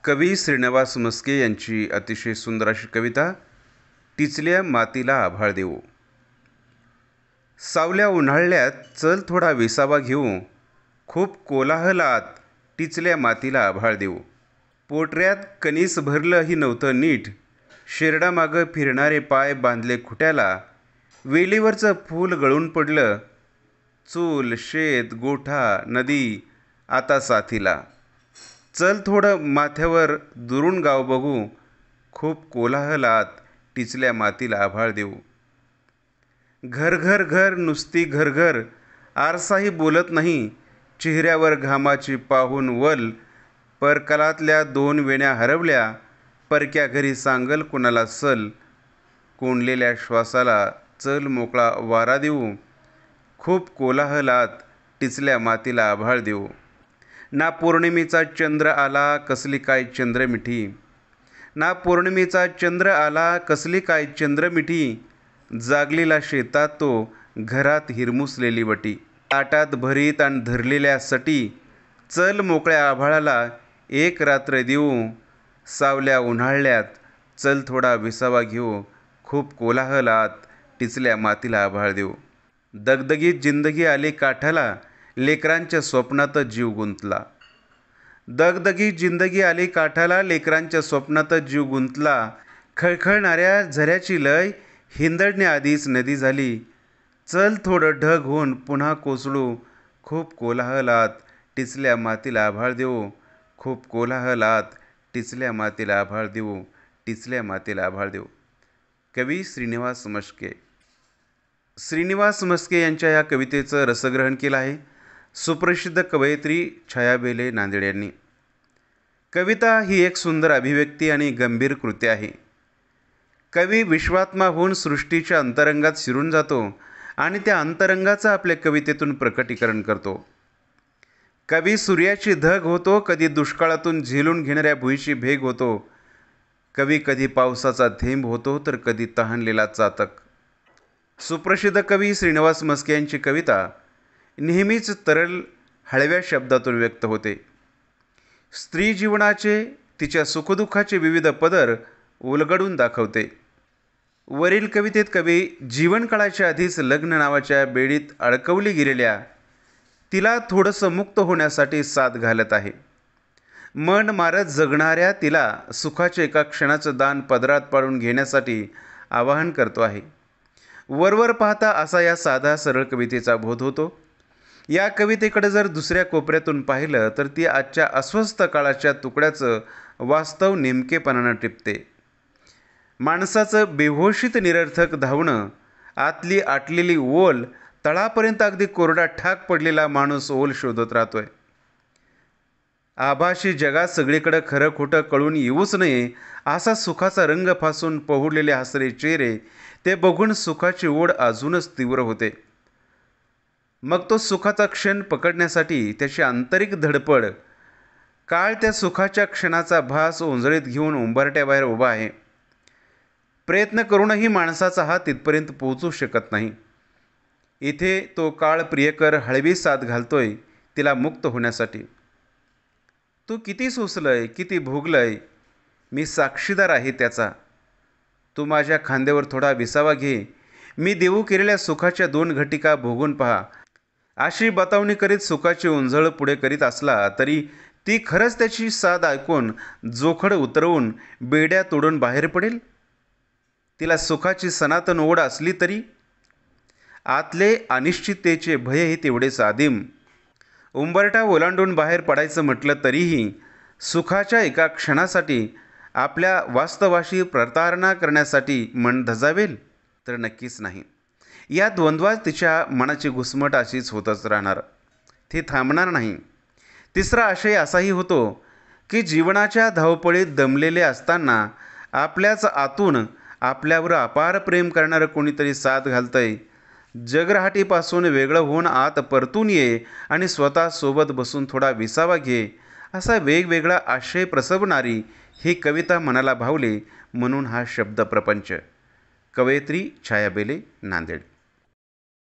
कवी श्रीनिवास म्हस्के यांची अतिशय सुंदर अशी कविता टिचल्या मातीला आभाळ देऊ। सावल्या उन्हाळ्यात चल थोडा विसावा घेऊ, खूप कोलाहलात टिचल्या मातीला आभाळ देऊ। पोटऱ्यात कणीस भरलंही नव्हतं नीट, शेरडामागं फिरणारे पाय बांधले खुट्याला। वेलीवरचं फूल गळून पडलं, चूल शेत गोठा नदी आता साथीला। चल थोडं माथ्यावर दुरून गाव बघू, खूप कोलाहलात टिचल्या मातीला आभाळ देऊ। घर घर घर नुसती घर घर, आरसाही बोलत नाही, चेहऱ्यावर घामाची पाहून वल। परकलातल्या दोन वेण्या हरवल्या, परक्या घरी सांगल कुणाला सल। कोंडलेल्या श्वासाला चल मोकळा वारा देऊ, खूप कोलाहलात टिचल्या मातीला आभाळ देऊ। ना पौर्णिमेचा चंद्र आला कसली काय चंद्रमिठी, ना पौर्णिमेचा चंद्र आला कसली काय चंद्रमिठी। जागलेला शेतात तो घरात हिरमुसलेली वटी, ताटात भरीत आणि धरलेल्या सटी। चल मोकळ्या आभाळाला एक रात्र देऊ, सावल्या उन्हाळ्यात चल थोडा विसावा घेऊ, खूप कोलाहलात टिचल्या मातीला आभाळ देऊ। दगदगीत जिंदगी आली काठाला, लेकरांच्या स्वप्नातच जीव गुंतला। दगदगीत जिंदगी आली काठाला, लेकरांच्या स्वप्नातच जीव गुंतला। खळखळणाऱ्या झऱ्याची लय हिंदडण्याआधीच नदी झाली। चल थोडं ढग होऊन पुन्हा कोसळू, खूप कोलाहलात टिचल्या मातीला आभाळ देऊ, खूप कोलाहलात टिचल्या मातीला आभाळ देऊ, टिचल्या मातीला आभाळ देऊ। कवी श्रीनिवास म्हस्के। श्रीनिवास म्हस्के यांच्या या कवितेचं रसग्रहण केलं आहे सुप्रसिद्ध कवयित्री छाया बेले नांदेड यांनी। कविता ही एक सुंदर अभिव्यक्ती आणि गंभीर कृती आहे। कवी विश्वात्मा होऊन सृष्टीच्या अंतरंगात शिरून जातो आणि त्या अंतरंगाचं आपल्या कवितेतून प्रकटीकरण करतो। कवी सूर्याची धग होतो, कधी दुष्काळातून झेलून घेणाऱ्या भुईची भेग होतो। कवी कधी पावसाचा थेंब होतो तर कधी तहानलेला चातक। सुप्रसिद्ध कवी श्रीनिवास म्हस्के यांची कविता नेहमीच तरल हळव्या शब्दातून व्यक्त होते। स्त्री जीवनाचे तिच्या सुखदुःखाचे विविध पदर उलगडून दाखवते। वरील कवितेत कवी जीवनकाळाच्या आधीच लग्न नावाच्या बेडीत अडकवली गेलेल्या तिला थोडंसं मुक्त होण्यासाठी साथ घालत आहे। मन मारत जगणाऱ्या तिला सुखाचे एका क्षणाचं दान पदरात पाडून घेण्यासाठी आवाहन करतो आहे। वरवर पाहता असा या साधा सरळ कवितेचा बोध होतो। या कवितेकडे जर दुसऱ्या कोपऱ्यातून पाहिलं तर ती आजच्या अस्वस्थ काळाच्या तुकड्याचं वास्तव नेमकेपणानं टिपते। माणसाचं बेहोशीत निरर्थक धावणं, आतली आटलेली ओल, तळापर्यंत अगदी कोरडा ठाक पडलेला माणूस ओल शोधत राहतोय। आभाशी जगात सगळीकडे खरं खोटं कळून येऊच नये असा सुखाचा रंग फासून पहुडलेले हसरे चेहरे, ते बघून सुखाची ओढ अजूनच तीव्र होते। मग तो सुखाचा क्षण पकडण्यासाठी त्याची आंतरिक धडपड। काळ त्या सुखाच्या क्षणाचा भास ओंजळीत घेऊन उंबरट्याबाहेर उभा आहे। प्रयत्न करूनही माणसाचा हात तिथपर्यंत पोहोचू शकत नाही। इथे तो काळ प्रियकर हळवी साथ घालतोय तिला मुक्त होण्यासाठी। तू किती सोसलंय किती भोगलंय, मी साक्षीदार आहे त्याचा। तू माझ्या खांद्यावर थोडा विसावा घे, मी देऊ केलेल्या सुखाच्या 2 घटिका भोगून पहा। अशी बतावणी करीत सुखाची उंजळ पुढे करीत असला तरी ती खरंच त्याची साथ ऐकून जोखड उतरवून बेड्या तोडून बाहेर पडेल। तिला सुखाची सनातन ओढ असली तरी आतले अनिश्चिततेचे भयही तेवढेच आदिम। उंबरठा ओलांडून बाहेर पडायचं म्हटलं तरीही सुखाच्या एका क्षणासाठी आपल्या वास्तवाशी प्रतारणा करण्यासाठी मन धजावेल तर नक्कीच नाही। या द्वंद्वात तिच्या मनाची घुसमट अशीच होतच राहणार, ती थांबणार नाही। तिसरा आशय असाही होतो की जीवनाच्या धावपळीत दमलेले असताना आपल्याच आतून आपल्यावर अपार प्रेम करणारं कोणीतरी साथ घालतंय। जगरहाटीपासून वेगळं होऊन आत परतून ये आणि स्वतः सोबत बसून थोडा विसावा घे, असा वेगवेगळा आशय प्रसवणारी ही कविता मनाला भावली, म्हणून हा शब्दप्रपंच। कवयित्री छाया बेले नांदेड।